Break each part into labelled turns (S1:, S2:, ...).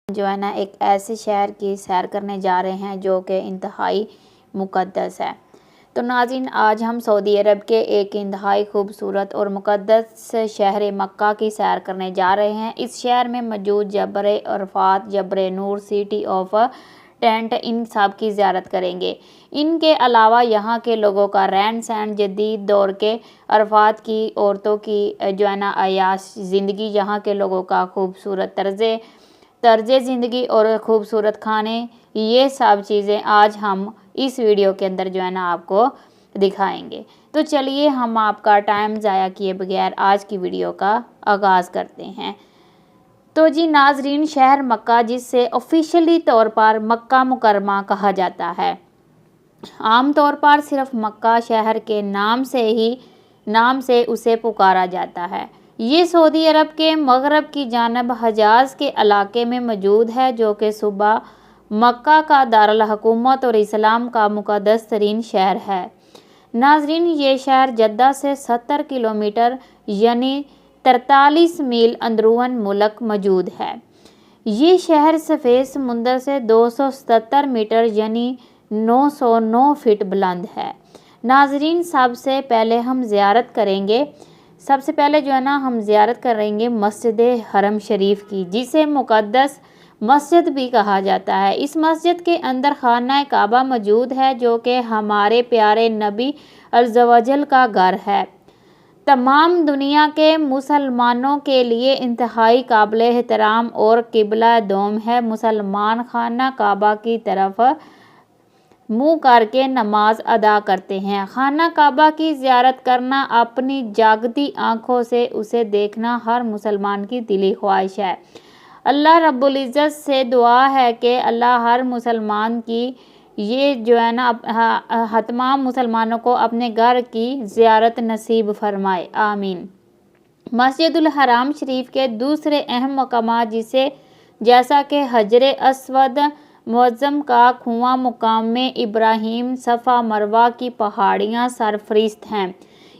S1: جو ہے نا ایک ایسے شہر کی سیر کرنے جا رہے ہیں جو کہ انتہائی مقدس ہے۔ تو ناظرین، آج ہم سعودی عرب کے ایک انتہائی خوبصورت اور مقدس شہر مکہ کی سیر کرنے جا رہے ہیں۔ اس شہر میں موجود جبل عرفات، جبل نور، سٹی آف ٹینٹ، ان سب کی زیارت کریں گے۔ ان کے علاوہ یہاں کے لوگوں کا رہن سہن، جدید دور کے عرفات کی عورتوں کی جو ہے نا عیاش زندگی، یہاں کے لوگوں کا خوبصورت طرز زندگی اور خوبصورت کھانے، یہ سب چیزیں آج ہم اس ویڈیو کے اندر جو ہے نا آپ کو دکھائیں گے۔ تو چلیے ہم آپ کا ٹائم ضائع کیے بغیر آج کی ویڈیو کا آغاز کرتے ہیں۔ تو جی ناظرین، شہر مکہ، جس سے آفیشلی طور پر مکہ مکرمہ کہا جاتا ہے، عام طور پر صرف مکہ شہر کے نام سے اسے پکارا جاتا ہے۔ یہ سعودی عرب کے مغرب کی جانب حجاز کے علاقے میں موجود ہے، جو کہ صوبہ مکہ کا دارالحکومت اور اسلام کا مقدس ترین شہر ہے۔ ناظرین، یہ شہر جدہ سے 70 کلومیٹر یعنی 43 میل اندرون ملک موجود ہے۔ یہ شہر سفید سمندر سے 277 میٹر یعنی 909 فٹ بلند ہے۔ ناظرین، سب سے پہلے ہم زیارت کریں گے مسجد حرم شریف کی، جسے مقدس مسجد بھی کہا جاتا ہے۔ اس مسجد کے اندر خانہ کعبہ موجود ہے، جو کہ ہمارے پیارے نبی عز و جل کا گھر ہے۔ تمام دنیا کے مسلمانوں کے لیے انتہائی قابل احترام اور قبلہ دوم ہے۔ مسلمان خانہ کعبہ کی طرف منہ کر کے نماز ادا کرتے ہیں۔ خانہ کعبہ کی زیارت کرنا، اپنی جاگتی آنکھوں سے اسے دیکھنا ہر مسلمان کی دلی خواہش ہے۔ اللہ رب العزت سے دعا ہے کہ اللہ ہر مسلمان کی تمام مسلمانوں کو اپنے گھر کی زیارت نصیب فرمائے، آمین۔ مسجد الحرام شریف کے دوسرے اہم مقامات جیسا کہ حجر اسود معظم کا کنواں، مقام ابراہیم، صفا مروہ کی پہاڑیاں سرفہرست ہیں۔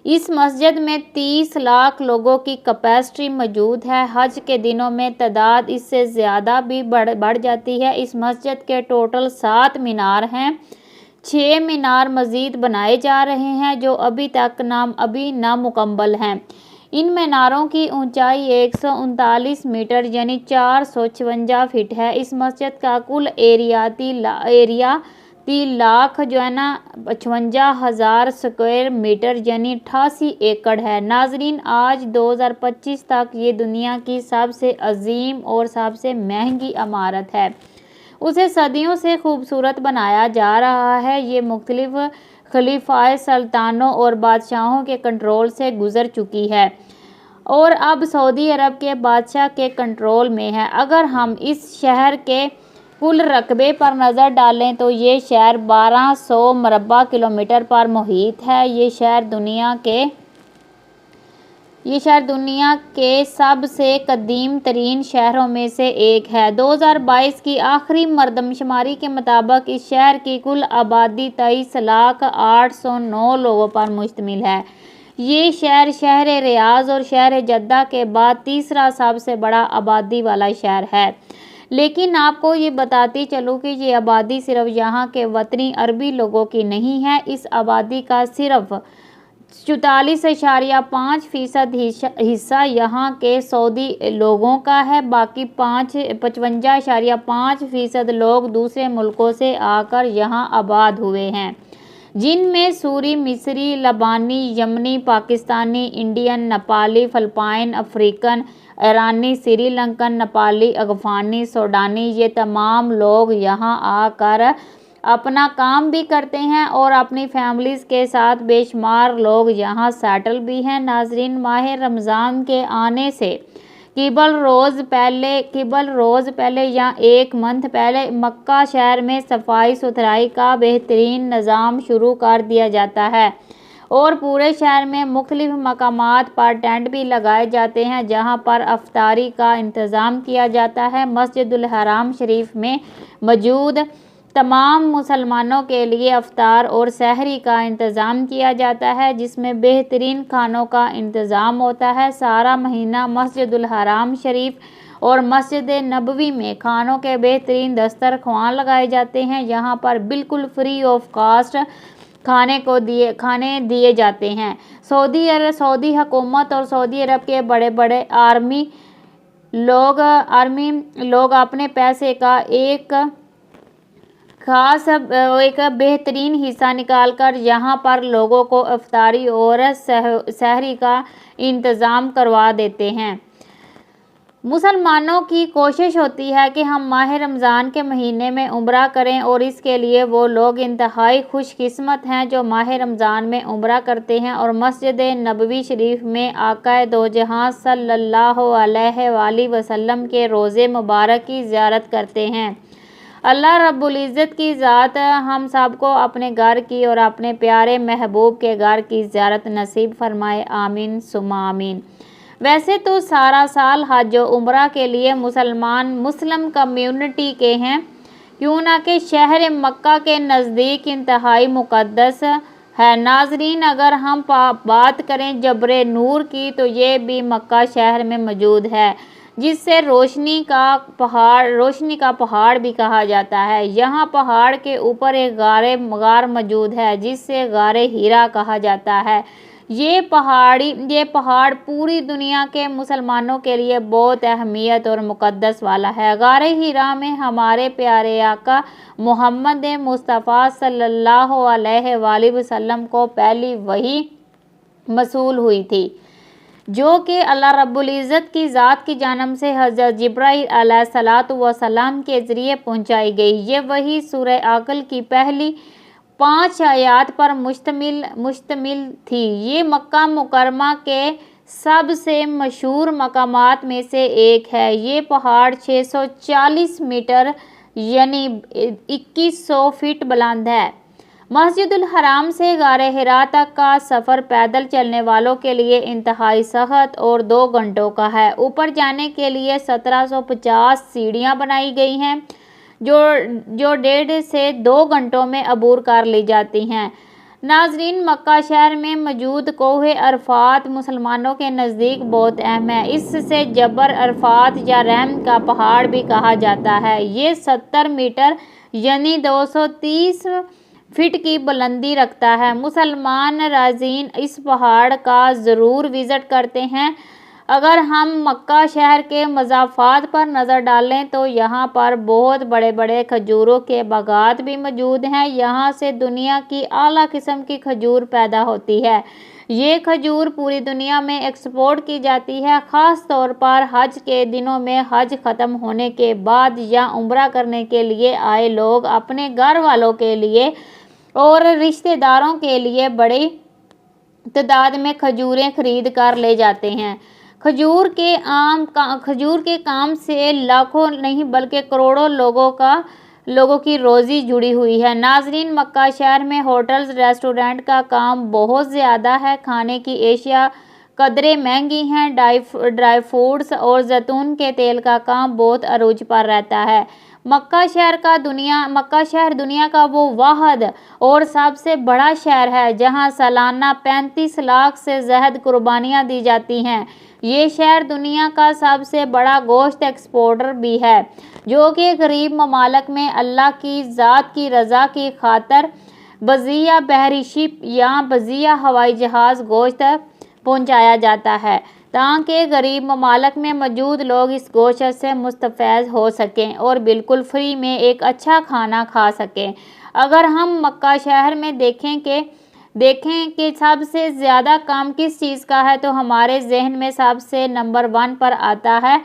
S1: اس مسجد میں 30 لاکھ لوگوں کی کیپیسٹی موجود ہے۔ حج کے دنوں میں تعداد اس سے زیادہ بھی بڑھ جاتی ہے۔ اس مسجد کے ٹوٹل 7 مینار ہیں۔ 6 مینار مزید بنائے جا رہے ہیں، جو ابھی نامکمل ہیں۔ ان میناروں کی اونچائی 139 میٹر یعنی 456 فٹ ہے۔ اس مسجد کا کل ایریا 3,55,000 اسکوائر میٹر یعنی 88 ایکڑ ہے۔ ناظرین، آج 2025 تک یہ دنیا کی سب سے عظیم اور سب سے مہنگی عمارت ہے۔ اسے صدیوں سے خوبصورت بنایا جا رہا ہے۔ یہ مختلف خلیفۂ سلطانوں اور بادشاہوں کے کنٹرول سے گزر چکی ہے اور اب سعودی عرب کے بادشاہ کے کنٹرول میں ہے۔ اگر ہم اس شہر کے کل رقبے پر نظر ڈالیں تو یہ شہر 1200 مربع کلومیٹر پر محیط ہے۔ یہ شہر دنیا کے سب سے قدیم ترین شہروں میں سے ایک ہے۔ 2022 کی آخری مردم شماری کے مطابق اس شہر کی کل آبادی 23,08,09 لوگوں پر مشتمل ہے۔ یہ شہر ریاض اور شہر جدہ کے بعد تیسرا سب سے بڑا آبادی والا شہر ہے۔ لیکن آپ کو یہ بتاتی چلوں کہ یہ آبادی صرف یہاں کے وطنی عربی لوگوں کی نہیں ہے۔ اس آبادی کا صرف 44.5% حصہ یہاں کے سعودی لوگوں کا ہے۔ باقی 55.5% لوگ دوسرے ملکوں سے آ کر یہاں آباد ہوئے ہیں، جن میں سوری، مصری، لبنانی، یمنی، Pakistani, Indian, Nepali, Philippines, African, ایرانی، سری لنکن، نیپالی، افغانی، سوڈانی، یہ تمام لوگ یہاں آ کر اپنا کام بھی کرتے ہیں اور اپنی فیملیز کے ساتھ بے شمار لوگ یہاں سیٹل بھی ہیں۔ ناظرین، ماہ رمضان کے آنے سے قبل روز پہلے یا ایک منتھ پہلے مکہ شہر میں صفائی ستھرائی کا بہترین نظام شروع کر دیا جاتا ہے اور پورے شہر میں مختلف مقامات پر ٹینٹ بھی لگائے جاتے ہیں، جہاں پر افطاری کا انتظام کیا جاتا ہے۔ مسجد الحرام شریف میں موجود تمام مسلمانوں کے لیے افطار اور سحری کا انتظام کیا جاتا ہے، جس میں بہترین کھانوں کا انتظام ہوتا ہے۔ سارا مہینہ مسجد الحرام شریف اور مسجد نبوی میں کھانوں کے بہترین دسترخوان لگائے جاتے ہیں۔ یہاں پر بالکل فری آف کاسٹ کھانے دیے جاتے ہیں۔ سعودی حکومت اور سعودی عرب کے بڑے بڑے آرمی لوگ اپنے پیسے کا ایک بہترین حصہ نکال کر یہاں پر لوگوں کو افطاری اور سحری کا انتظام کروا دیتے ہیں۔ مسلمانوں کی کوشش ہوتی ہے کہ ہم ماہ رمضان کے مہینے میں عمرہ کریں، اور اس کے لیے وہ لوگ انتہائی خوش قسمت ہیں جو ماہ رمضان میں عمرہ کرتے ہیں اور مسجد نبوی شریف میں آقا دو جہاں صلی اللہ علیہ وآلہ وسلم کے روضے مبارک کی زیارت کرتے ہیں۔ اللہ رب العزت کی ذات ہم سب کو اپنے گھر کی اور اپنے پیارے محبوب کے گھر کی زیارت نصیب فرمائے، آمین ثم آمین۔ ویسے تو سارا سال حج و عمرہ کے لیے مسلم کمیونٹی کے ہیں، کیوں نہ کہ شہر مکہ کے نزدیک انتہائی مقدس ہے۔ ناظرین، اگر ہم بات کریں جبل نور کی تو یہ بھی مکہ شہر میں موجود ہے، جسے روشنی کا پہاڑ بھی کہا جاتا ہے۔ یہاں پہاڑ کے اوپر ایک غار موجود ہے جسے غار ہیرا کہا جاتا ہے۔ یہ پہاڑ پوری دنیا کے مسلمانوں کے لیے بہت اہمیت اور مقدس والا ہے۔ غار ہیرا میں ہمارے پیارے آقا محمد مصطفیٰ صلی اللہ علیہ وآلہ وسلم کو پہلی وحی موصول ہوئی تھی، جو کہ اللہ رب العزت کی ذات کی جانب سے حضرت جبرائیل علیہ السلام کے ذریعے پہنچائی گئی۔ یہ وحی سورہ عقل کی پہلی 5 آیات پر مشتمل تھی۔ یہ مکہ مکرمہ کے سب سے مشہور مقامات میں سے ایک ہے۔ یہ پہاڑ 640 میٹر یعنی 2100 فٹ بلند ہے۔ مسجد الحرام سے غار ہرا تک کا سفر پیدل چلنے والوں کے لیے انتہائی سخت اور 2 گھنٹوں کا ہے۔ اوپر جانے کے لیے 1750 سیڑھیاں بنائی گئی ہیں جو 1.5 سے 2 گھنٹوں میں عبور کر لی جاتی ہیں۔ ناظرین، مکہ شہر میں موجود کوہ عرفات مسلمانوں کے نزدیک بہت اہم ہے۔ اس سے جبل عرفات یا رحمت کا پہاڑ بھی کہا جاتا ہے۔ یہ 70 میٹر یعنی 230 فٹ کی بلندی رکھتا ہے۔ مسلمان راضین اس پہاڑ کا ضرور وزٹ کرتے ہیں۔ اگر ہم مکہ شہر کے مضافات پر نظر ڈالیں تو یہاں پر بہت بڑے بڑے کھجوروں کے باغات بھی موجود ہیں۔ یہاں سے دنیا کی اعلیٰ قسم کی کھجور پیدا ہوتی ہے۔ یہ کھجور پوری دنیا میں ایکسپورٹ کی جاتی ہے، خاص طور پر حج کے دنوں میں۔ حج ختم ہونے کے بعد یا عمرہ کرنے کے لیے آئے لوگ اپنے گھر والوں کے لیے اور رشتہ داروں کے لیے بڑی تعداد میں کھجوریں خرید کر لے جاتے ہیں۔ کھجور کے کام سے لاکھوں نہیں بلکہ کروڑوں لوگوں کی روزی جڑی ہوئی ہے۔ ناظرین، مکہ شہر میں ہوٹلز، ریسٹورنٹ کا کام بہت زیادہ ہے۔ کھانے کی اشیاء قدرے مہنگی ہیں۔ ڈرائی فروٹس اور زیتون کے تیل کا کام بہت عروج پر رہتا ہے۔ مکہ شہر دنیا کا وہ واحد اور سب سے بڑا شہر ہے جہاں سالانہ 35 لاکھ سے زائد قربانیاں دی جاتی ہیں۔ یہ شہر دنیا کا سب سے بڑا گوشت ایکسپورٹر بھی ہے، جو کہ غریب ممالک میں اللہ کی ذات کی رضا کی خاطر بذریعہ بحری شپ یا بذریعہ ہوائی جہاز گوشت پہنچایا جاتا ہے، تاکہ غریب ممالک میں موجود لوگ اس گوشت سے مستفید ہو سکیں اور بالکل فری میں ایک اچھا کھانا کھا سکیں۔ اگر ہم مکہ شہر میں دیکھیں کہ سب سے زیادہ کام کس چیز کا ہے تو ہمارے ذہن میں سب سے نمبر 1 پر آتا ہے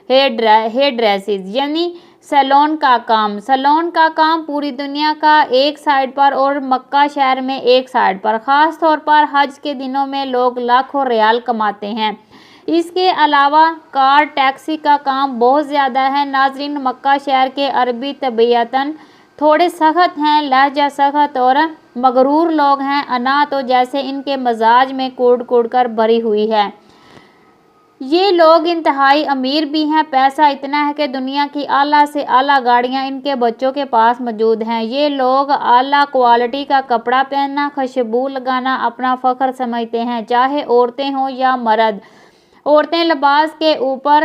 S1: ہیئر ڈریسز یعنی سیلون کا کام۔ سیلون کا کام پوری دنیا کا ایک سائڈ پر اور مکہ شہر میں ایک سائڈ پر، خاص طور پر حج کے دنوں میں لوگ لاکھوں ریال کماتے ہیں۔ اس کے علاوہ کار ٹیکسی کا کام بہت زیادہ ہے۔ ناظرین، مکہ شہر کے عربی طبیعتاً تھوڑے سخت ہیں، لہجہ سخت اور مغرور لوگ ہیں۔ انا تو جیسے ان کے مزاج میں کوڑ کر بھری ہوئی ہے۔ یہ لوگ انتہائی امیر بھی ہیں، پیسہ اتنا ہے کہ دنیا کی اعلیٰ سے اعلیٰ گاڑیاں ان کے بچوں کے پاس موجود ہیں۔ یہ لوگ اعلیٰ کوالٹی کا کپڑا پہننا، خوشبو لگانا اپنا فخر سمجھتے ہیں، چاہے عورتیں ہوں یا مرد۔ عورتیں لباس کے اوپر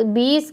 S1: 20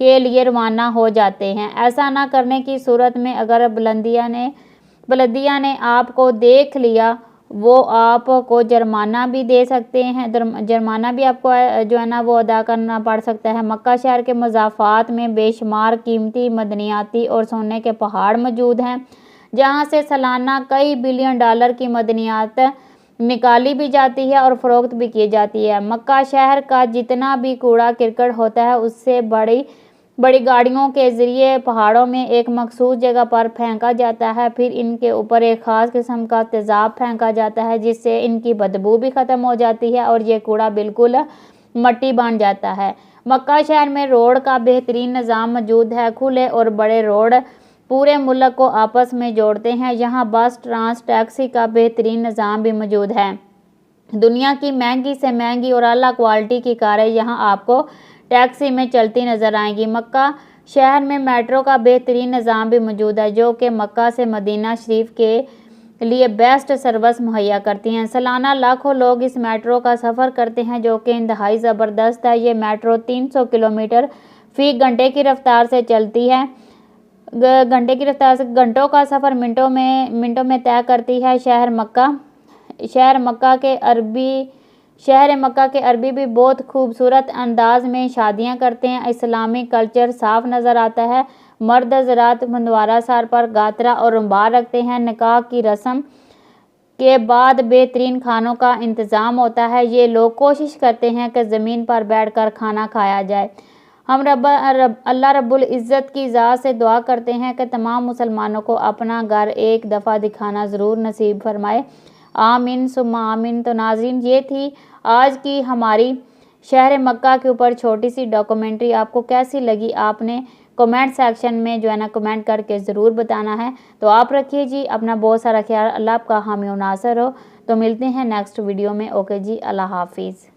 S1: کے لیے روانہ ہو جاتے ہیں۔ ایسا نہ کرنے کی صورت میں اگر بلدیہ نے آپ کو دیکھ لیا وہ آپ کو جرمانہ بھی دے سکتے ہیں، جرمانہ بھی آپ کو جو ہے نا وہ ادا کرنا پڑ سکتا ہے۔ مکہ شہر کے مضافات میں بے شمار قیمتی معدنیاتی اور سونے کے پہاڑ موجود ہیں، جہاں سے سالانہ کئی بلین ڈالر کی معدنیات نکالی بھی جاتی ہے اور فروخت بھی کی جاتی ہے۔ مکہ شہر کا جتنا بھی کوڑا کرکٹ ہوتا ہے اسے بڑی گاڑیوں کے ذریعے پہاڑوں میں ایک مخصوص جگہ پر پھینکا جاتا ہے، پھر ان کے اوپر ایک خاص قسم کا تیزاب پھینکا جاتا ہے جس سے ان کی بدبو بھی ختم ہو جاتی ہے اور یہ کوڑا بالکل مٹی بن جاتا ہے۔ مکہ شہر میں روڈ کا بہترین نظام موجود ہے۔ کھلے اور بڑے روڈ پورے ملک کو آپس میں جوڑتے ہیں۔ یہاں بس، ٹرانس، ٹیکسی کا بہترین نظام بھی موجود ہے۔ دنیا کی مہنگی سے مہنگی اور اعلیٰ کوالٹی کی کاریں یہاں آپ کو ٹیکسی میں چلتی نظر آئیں گی۔ مکہ شہر میں میٹرو کا بہترین نظام بھی موجود ہے جو کہ مکہ سے مدینہ شریف کے لیے بیسٹ سروس مہیا کرتی ہیں۔ سالانہ لاکھوں لوگ اس میٹرو کا سفر کرتے ہیں جو کہ انتہائی زبردست ہے۔ یہ میٹرو 300 کلومیٹر فی گھنٹے کی رفتار سے چلتی ہے، گھنٹوں کا سفر منٹوں میں طے کرتی ہے۔ شہر مکہ کے عربی بھی بہت خوبصورت انداز میں شادیاں کرتے ہیں۔ اسلامی کلچر صاف نظر آتا ہے۔ مرد حضرات مندوارہ سر پر گاترا اور رومال رکھتے ہیں۔ نکاح کی رسم کے بعد بہترین کھانوں کا انتظام ہوتا ہے۔ یہ لوگ کوشش کرتے ہیں کہ زمین پر بیٹھ کر کھانا کھایا جائے۔ ہم اللہ رب العزت کی ذات سے دعا کرتے ہیں کہ تمام مسلمانوں کو اپنا گھر ایک دفعہ دکھانا ضرور نصیب فرمائے، آمین ثم آمین۔ تو ناظرین، یہ تھی آج کی ہماری شہر مکہ کے اوپر چھوٹی سی ڈاکومنٹری۔ آپ کو کیسی لگی آپ نے کمنٹ سیکشن میں جو ہے نا کمنٹ کر کے ضرور بتانا ہے۔ تو آپ رکھیے جی اپنا بہت سارا خیال، اللہ آپ کا حامی و ناصر ہو۔ تو ملتے ہیں نیکسٹ ویڈیو میں۔ اوکے جی، اللہ حافظ۔